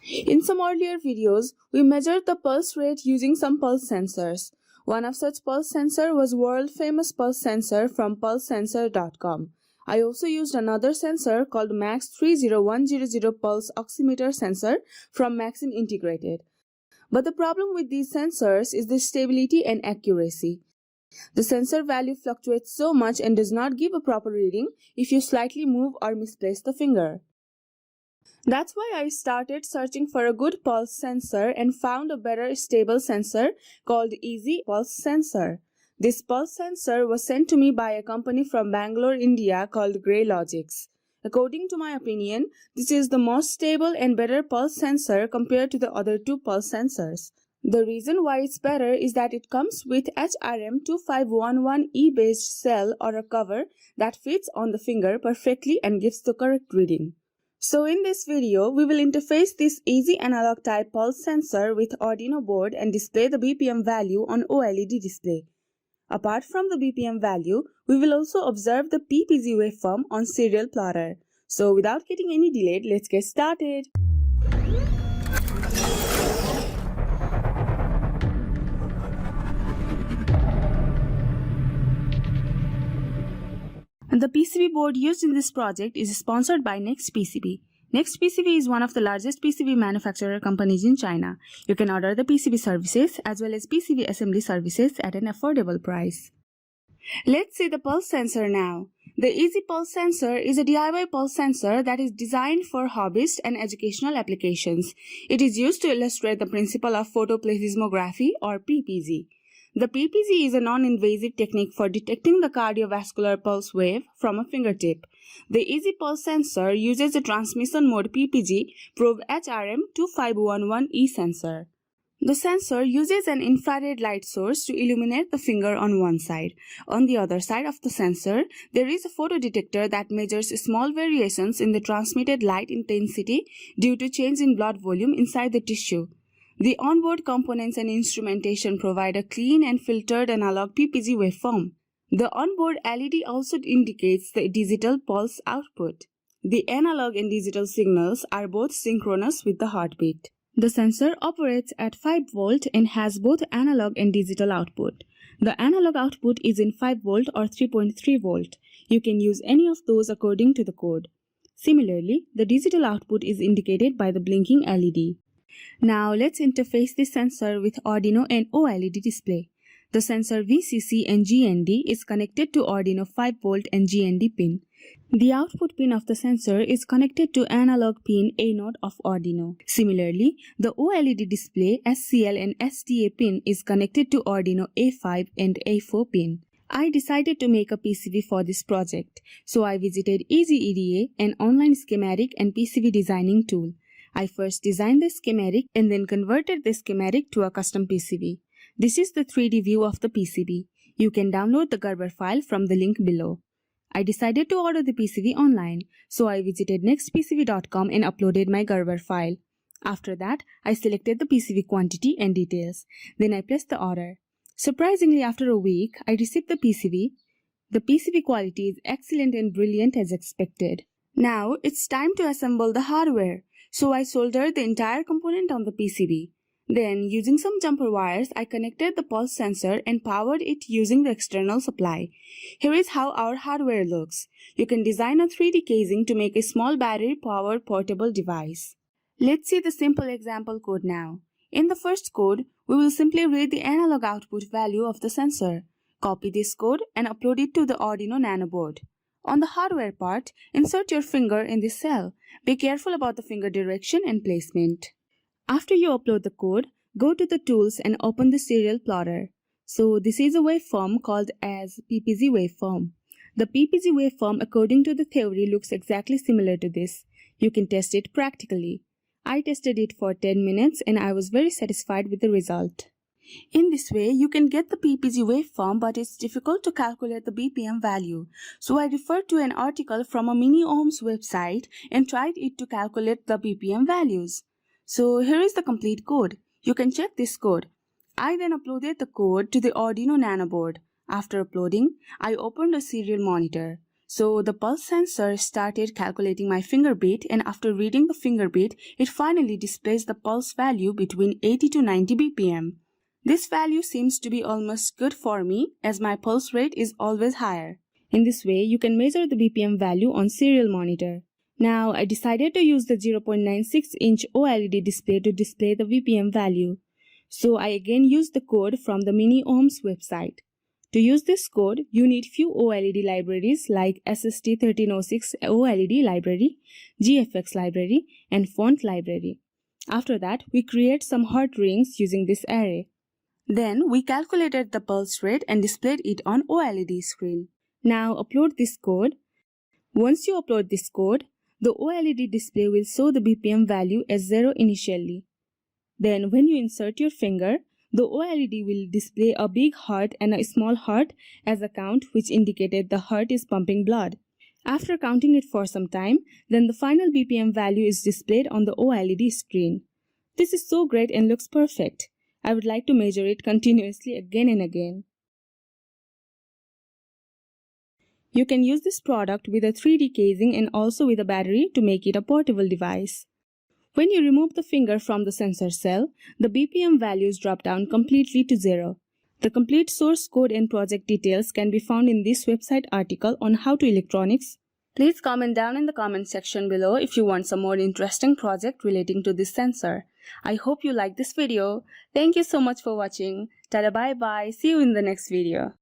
In some earlier videos, we measured the pulse rate using some pulse sensors. One of such pulse sensor was world-famous pulse sensor from pulsesensor.com. I also used another sensor called MAX30100 pulse oximeter sensor from Maxim Integrated. But the problem with these sensors is the stability and accuracy. The sensor value fluctuates so much and does not give a proper reading if you slightly move or misplace the finger. That's why I started searching for a good pulse sensor and found a better stable sensor called Easy Pulse Sensor. This pulse sensor was sent to me by a company from Bangalore, India called Greylogix. According to my opinion, this is the most stable and better pulse sensor compared to the other two pulse sensors. The reason why it's better is that it comes with HRM2511E based cell or a cover that fits on the finger perfectly and gives the correct reading. So in this video, we will interface this easy analog type pulse sensor with Arduino board and display the BPM value on OLED display. Apart from the BPM value, we will also observe the PPG waveform on serial plotter. So without getting any delayed, let's get started. The PCB board used in this project is sponsored by NextPCB. NextPCB is one of the largest PCB manufacturer companies in China. You can order the PCB services as well as PCB assembly services at an affordable price. Let's see the pulse sensor now. The Easy Pulse Sensor is a DIY pulse sensor that is designed for hobbyist and educational applications. It is used to illustrate the principle of photoplethysmography or PPG. The PPG is a non-invasive technique for detecting the cardiovascular pulse wave from a fingertip. The Easy Pulse Sensor uses a transmission mode PPG probe HRM2511E sensor. The sensor uses an infrared light source to illuminate the finger on one side. On the other side of the sensor, there is a photodetector that measures small variations in the transmitted light intensity due to change in blood volume inside the tissue. The onboard components and instrumentation provide a clean and filtered analog PPG waveform. The onboard LED also indicates the digital pulse output. The analog and digital signals are both synchronous with the heartbeat. The sensor operates at 5 volt and has both analog and digital output. The analog output is in 5 volt or 3.3 volt. You can use any of those according to the code. Similarly, the digital output is indicated by the blinking LED. Now let's interface this sensor with Arduino and OLED display. The sensor VCC and GND is connected to Arduino 5V and GND pin. The output pin of the sensor is connected to analog pin A0 of Arduino. Similarly, the OLED display SCL and SDA pin is connected to Arduino A5 and A4 pin. I decided to make a PCB for this project, so I visited EasyEDA, an online schematic and PCB designing tool. I first designed the schematic and then converted the schematic to a custom PCB. This is the 3D view of the PCB. You can download the Gerber file from the link below. I decided to order the PCB online, so I visited nextpcb.com and uploaded my Gerber file. After that, I selected the PCB quantity and details. Then I placed the order. Surprisingly, after a week, I received the PCB. The PCB quality is excellent and brilliant as expected. Now, it's time to assemble the hardware. So I soldered the entire component on the PCB. Then, using some jumper wires, I connected the pulse sensor and powered it using the external supply. Here is how our hardware looks. You can design a 3D casing to make a small battery-powered portable device. Let's see the simple example code now. In the first code, we will simply read the analog output value of the sensor. Copy this code and upload it to the Arduino Nano board. On the hardware part, insert your finger in the cell. Be careful about the finger direction and placement. After you upload the code, go to the tools and open the serial plotter. So this is a waveform called as PPG waveform. The PPG waveform according to the theory looks exactly similar to this. You can test it practically. I tested it for 10 minutes and I was very satisfied with the result. In this way, you can get the PPG waveform, but it's difficult to calculate the BPM value. So I referred to an article from a Mini-Ohms website and tried it to calculate the BPM values. So here is the complete code. You can check this code. I then uploaded the code to the Arduino Nano board. After uploading, I opened a serial monitor. So the pulse sensor started calculating my finger beat, and after reading the finger beat, it finally displays the pulse value between 80 to 90 BPM. This value seems to be almost good for me as my pulse rate is always higher. In this way, you can measure the BPM value on serial monitor. Now, I decided to use the 0.96-inch OLED display to display the BPM value. So I again used the code from the Mini-Ohms website. To use this code, you need few OLED libraries like SST1306 OLED library, GFX library, and font library. After that, we create some heart rings using this array. Then we calculated the pulse rate and displayed it on OLED screen. Now upload this code. Once you upload this code, the OLED display will show the BPM value as 0 initially. Then when you insert your finger, the OLED will display a big heart and a small heart as a count, which indicated the heart is pumping blood. After counting it for some time, then the final BPM value is displayed on the OLED screen. This is so great and looks perfect. I would like to measure it continuously again and again. You can use this product with a 3D casing and also with a battery to make it a portable device. When you remove the finger from the sensor cell, the BPM values drop down completely to 0. The complete source code and project details can be found in this website article on How to Electronics. Please comment down in the comment section below if you want some more interesting project relating to this sensor. I hope you like this video. Thank you so much for watching. Tada bye bye. See you in the next video.